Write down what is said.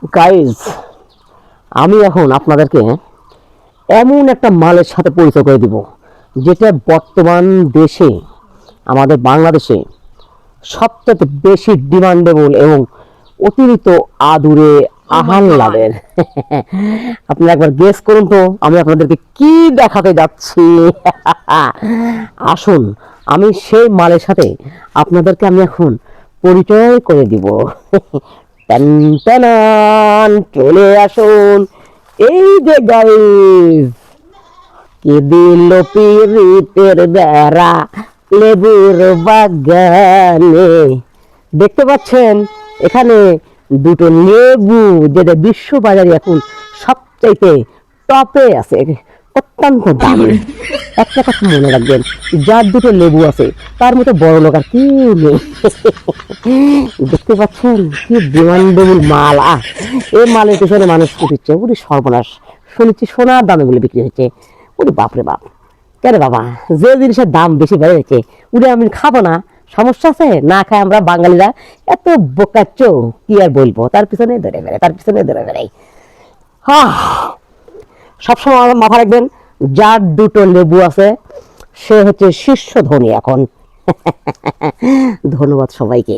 Guys, আমি এখন আপনাদেরকে এমন একটা মালের সাথে পরিচয় করে দিব, যেটা বর্তমান দেশে, আমাদের বাংলাদেশে সবচেয়ে বেশি ডিমান্ডেবল এবং অতিরিক্ত আদুরে আহ্লাদের। আপনি একবার গেস করুন তো আমি আপনাদেরকে কি দেখাতে যাচ্ছি। আসুন, আমি সেই মালের সাথে আপনাদেরকে আমি এখন পরিচয় করে দিব। টান টানান, চলে আসুন। এই যে গাইস, কি দিল পিরিতের বেড়া লেবুর বাগানে। দেখতে পাচ্ছেন এখানে দুটো লেবু, যেটা বিশ্ব বাজারে এখন সবচাইতে টপে আছে, অত্যন্ত দামি। একটা কথা মনে রাখবেন, যার দুটো লেবু আছে তার মতো বড় লোক আর কেউ নেই। দেখতে পাচ্ছেন কি ডিমান্ডেবল মাল। এই মালের পেছনে মানুষ উঠেছে, ওরে সর্বনাশ, শুনেছি সোনার দামে গুলো বিক্রি হচ্ছে। ওরে বাপরে বাপ, কেন বাবা, যে জিনিসের দাম বেশি বেড়ে গেছে ওটা আমি খাবো না, সমস্যা আছে? না খায় আমরা বাঙালিরা এত বোকাচ্ছ, কি আর বলবো, তার পিছনে ধরে বেড়াই, তার পিছনে ধরে বেড়াই। হ্যাঁ, সবসময় আমার মাথা রাখবেন, যার দুটো লেবু আছে সে হচ্ছে শীর্ষ ধনী এখন। ধন্যবাদ সবাইকে।